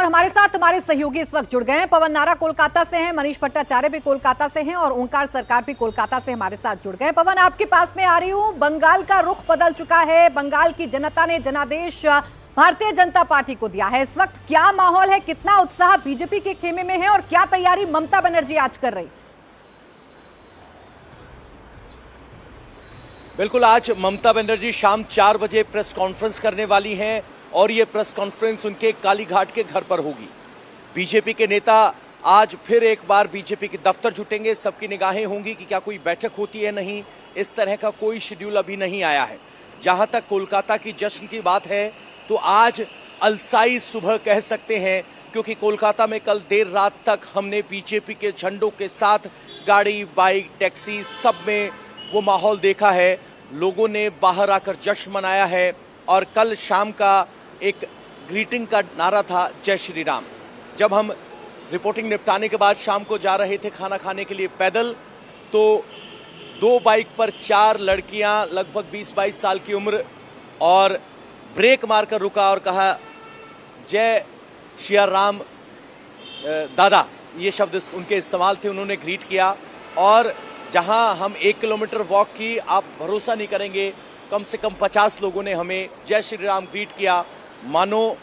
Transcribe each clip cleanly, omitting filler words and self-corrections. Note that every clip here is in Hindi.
और हमारे साथ हमारे सहयोगी इस वक्त जुड़ गए हैं। पवन नारा कोलकाता से हैं, मनीष भट्टाचार्य भी कोलकाता से हैं और ओंकार सरकार भी कोलकाता से हमारे साथ जुड़ गए हैं। पवन, आपके पास में आ रही हूं। बंगाल का रुख बदल चुका है, बंगाल की जनता ने जनादेश भारतीय जनता पार्टी को दिया है। इस वक्त क्या माहौल है, कितना उत्साह बीजेपी के खेमे में है और क्या तैयारी ममता बनर्जी आज कर रही? बिल्कुल, आज ममता बनर्जी शाम 4 बजे प्रेस कॉन्फ्रेंस करने वाली हैं और ये प्रेस कॉन्फ्रेंस उनके कालीघाट के घर पर होगी। बीजेपी के नेता आज फिर एक बार बीजेपी के दफ्तर जुटेंगे। सबकी निगाहें होंगी कि क्या कोई बैठक होती है, नहीं, इस तरह का कोई शेड्यूल अभी नहीं आया है। जहां तक कोलकाता की जश्न की बात है तो आज अलसाई सुबह कह सकते हैं, क्योंकि कोलकाता में कल देर रात तक हमने बीजेपी के झंडों के साथ गाड़ी, बाइक, टैक्सी सब में वो माहौल देखा है। लोगों ने बाहर आकर जश्न मनाया है और कल शाम का एक ग्रीटिंग का नारा था, जय श्री राम। जब हम रिपोर्टिंग निपटाने के बाद शाम को जा रहे थे खाना खाने के लिए पैदल, तो 2 बाइक पर 4 लड़कियां लगभग 20-22 साल की उम्र और ब्रेक मारकर रुका और कहा, जय श्री राम दादा, ये शब्द उनके इस्तेमाल थे। उन्होंने ग्रीट किया और जहां हम 1 किलोमीटर वॉक की, आप भरोसा नहीं करेंगे, कम से कम 50 लोगों ने हमें जय श्री राम ग्रीट किया। मानो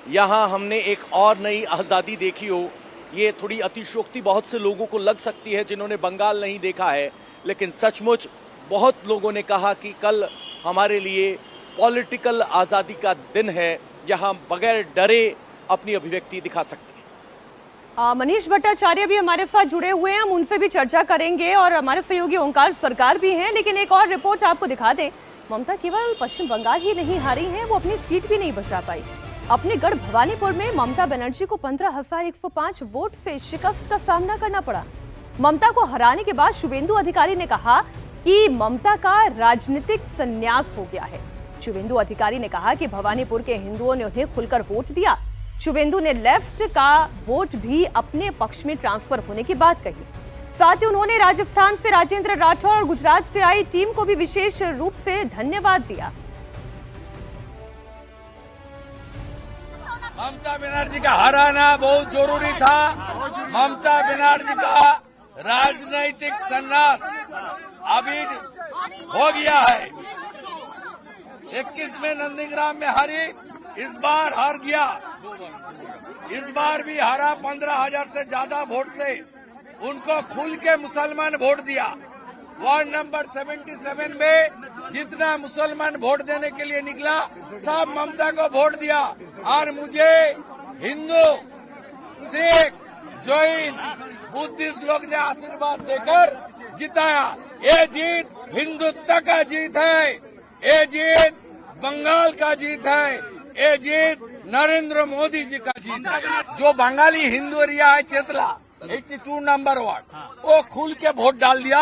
यहां हमने एक और नई आज़ादी देखी हो। ये थोड़ी अतिशयोक्ति बहुत से लोगों को लग सकती है जिन्होंने बंगाल नहीं देखा है, लेकिन सचमुच बहुत लोगों ने कहा कि कल हमारे लिए पॉलिटिकल आज़ादी का दिन है, जहां बगैर डरे अपनी अभिव्यक्ति दिखा सकते हैं। मनीष भट्टाचार्य भी हमारे साथ जुड़े हुए हैं, हम उनसे भी चर्चा करेंगे और हमारे सहयोगी ओंकार सरकार भी हैं। लेकिन एक और रिपोर्ट आपको दिखा दें, ममता केवल पश्चिम बंगाल ही नहीं हारी हैं, वो अपनी सीट भी नहीं बचा पाई। अपने गढ़ भवानीपुर में ममता बनर्जी को 15,105 वोट से शिकस्त का सामना करना पड़ा। ममता को हराने के बाद शुभेंदु अधिकारी ने कहा कि ममता का राजनीतिक संन्यास हो गया है। शुभेंदु अधिकारी ने कहा कि भवानीपुर के हिंदुओं ने उन्हें खुलकर वोट दिया। शुभेंदु ने लेफ्ट का वोट भी अपने पक्ष में ट्रांसफर होने की बात कही। साथ ही उन्होंने राजस्थान से राजेंद्र राठौर और गुजरात से आई टीम को भी विशेष रूप से धन्यवाद दिया। ममता बनर्जी का हराना बहुत जरूरी था। ममता बनर्जी का राजनीतिक संन्यास अभी हो गया है। 21 में नंदीग्राम में हारी, इस बार हार गया। इस बार भी हारा 15,000 से ज्यादा वोट से। उनको खुल के मुसलमान वोट दिया। वार्ड नंबर 77 में जितना मुसलमान वोट देने के लिए निकला, सब ममता को वोट दिया। और मुझे हिंदू, सिख, जैन, बुद्धिस्ट लोग ने आशीर्वाद देकर जिताया। ये जीत हिंदुत्व का जीत है, ये जीत बंगाल का जीत है, ये जीत नरेंद्र मोदी जी का जीत है। जो बंगाली हिंदू एरिया है चेतला 82 नंबर वार्ड, वो खुल के वोट डाल दिया।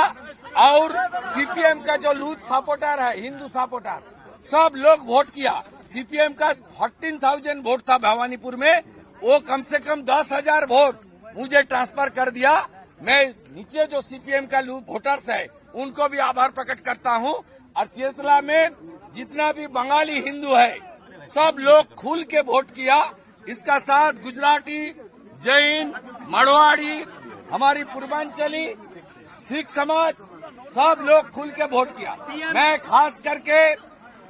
और सीपीएम का जो लूथ सपोर्टर है, हिंदू सपोर्टर, सब लोग वोट किया। सीपीएम का 14,000 वोट था भवानीपुर में, वो कम से कम 10,000 वोट मुझे ट्रांसफर कर दिया। मैं नीचे जो सीपीएम का वोटर्स है उनको भी आभार प्रकट करता हूँ। और चेतला में जितना भी बंगाली हिंदू है, सब लोग खुल के वोट किया। इसका साथ गुजराती, जैन, मारवाड़ी, हमारी पूर्वांचली, सिख समाज, सब लोग खुल के वोट किया। मैं खास करके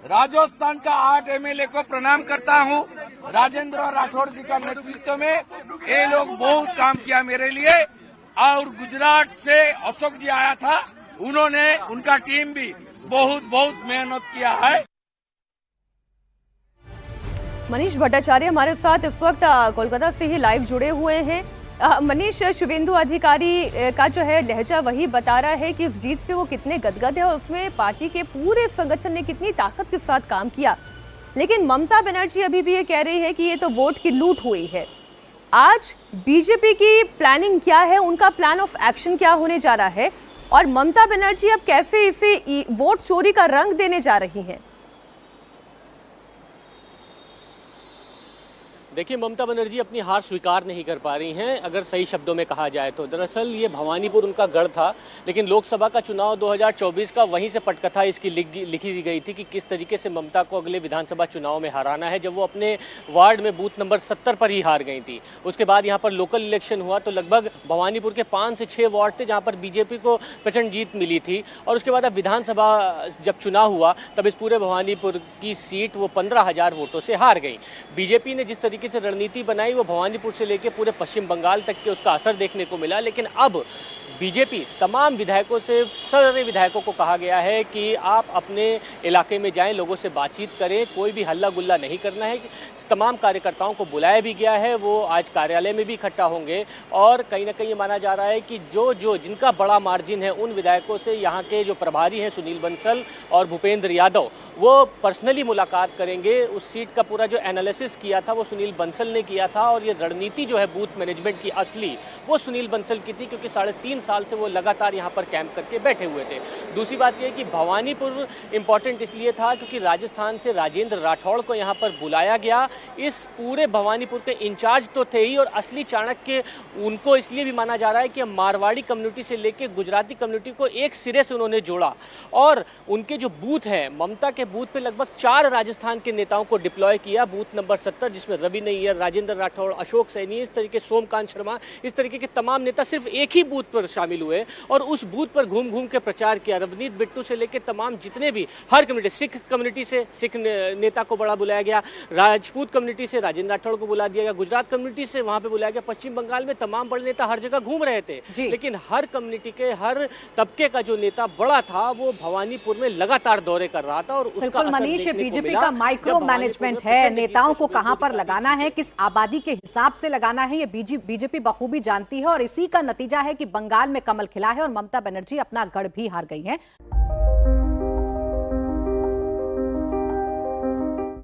राजस्थान का 8 एमएलए को प्रणाम करता हूं। राजेंद्र राठौर जी का नेतृत्व में ये लोग बहुत काम किया मेरे लिए। और गुजरात से अशोक जी आया था, उन्होंने, उनका टीम भी बहुत मेहनत किया है। मनीष भट्टाचार्य हमारे साथ इस वक्त कोलकाता से ही लाइव जुड़े हुए हैं। मनीष, शुभेंदु अधिकारी का जो है लहजा वही बता रहा है कि इस जीत से वो कितने गदगद है और उसमें पार्टी के पूरे संगठन ने कितनी ताकत के साथ काम किया। लेकिन ममता बनर्जी अभी भी ये कह रही है कि ये तो वोट की लूट हुई है। आज बीजेपी की प्लानिंग क्या है, उनका प्लान ऑफ एक्शन क्या होने जा रहा है और ममता बनर्जी अब कैसे इसे वोट चोरी का रंग देने जा रही हैं? देखिए, ममता बनर्जी अपनी हार स्वीकार नहीं कर पा रही हैं, अगर सही शब्दों में कहा जाए तो। दरअसल ये भवानीपुर उनका गढ़ था, लेकिन लोकसभा का चुनाव 2024 का वहीं से पटकथा इसकी लिखी दी गई थी कि किस तरीके से ममता को अगले विधानसभा चुनाव में हराना है, जब वो अपने वार्ड में बूथ नंबर 70 पर ही हार गई थी। उसके बाद यहाँ पर लोकल इलेक्शन हुआ तो लगभग भवानीपुर के 5 से 6 वार्ड थे जहाँ पर बीजेपी को प्रचंड जीत मिली थी, और उसके बाद अब विधानसभा जब चुनाव हुआ तब इस पूरे भवानीपुर की सीट वो 15,000 वोटों से हार गई। बीजेपी ने जिस तरीके से रणनीति बनाई वो भवानीपुर से लेकर पूरे पश्चिम बंगाल तक के उसका असर देखने को मिला, लेकिन अब बीजेपी तमाम विधायकों से, सारे विधायकों को कहा गया है कि आप अपने इलाके में जाएं, लोगों से बातचीत करें, कोई भी हल्ला गुल्ला नहीं करना है। तमाम कार्यकर्ताओं को बुलाया भी गया है, वो आज कार्यालय में भी इकट्ठा होंगे, और कहीं ना कहीं ये माना जा रहा है कि जिनका बड़ा मार्जिन है उन विधायकों से यहाँ के जो प्रभारी हैं सुनील बंसल और भूपेंद्र यादव, वो पर्सनली मुलाकात करेंगे। उस सीट का पूरा जो एनालिसिस किया था वो सुनील बंसल ने किया था, और ये रणनीति जो है बूथ मैनेजमेंट की असली वो सुनील बंसल की थी, क्योंकि 3.5 साल से वो लगातार यहाँ पर कैंप करके बैठे हुए थे। दूसरी बात यह कि भवानीपुर इंपॉर्टेंट इसलिए था क्योंकि राजस्थान से राजेंद्र राठौड़ को यहाँ पर बुलाया गया। इस पूरे भवानीपुर के इंचार्ज तो थे ही, और असली चाणक्य उनको इसलिए भी माना जा रहा है कि मारवाड़ी कम्युनिटी से लेकर गुजराती कम्युनिटी को एक सिरे से उन्होंने जोड़ा, और उनके जो बूथ है, ममता के बूथ पे लगभग 4 राजस्थान के नेताओं को डिप्लॉय किया। बूथ नंबर 70 जिसमें रवि नैयर, राजेंद्र राठौड़, अशोक सैनी, इस तरीके सोमकांत शर्मा, इस तरीके के तमाम नेता सिर्फ एक ही बूथ पर शामिल हुए और उस बूथ पर घूम घूम के प्रचार किया। रवनीत बिट्टू से लेकर तमाम जितने भी हर कम्युनिटी, सिख कम्युनिटी से सिख नेता को बड़ा बुलाया गया, राजपूत कम्युनिटी से राजेंद्र राठौड़ को बुला दिया गया, गुजरात कम्युनिटी से वहां पे बुलाया गया, पश्चिम बंगाल में तमाम बड़े नेता हर जगह घूम रहे थे, लेकिन हर कम्युनिटी के हर तबके का जो नेता बड़ा था वो भवानीपुर में लगातार दौरे कर रहा था। और उसका मनीष, बीजेपी का माइक्रो मैनेजमेंट है, नेताओं को कहां पर लगाना है, किस आबादी के हिसाब से लगाना है, ये बीजेपी बखूबी जानती है, और इसी का नतीजा है कि बंगाल में कमल खिला है और ममता बनर्जी अपना गढ़ भी हार गई हैं।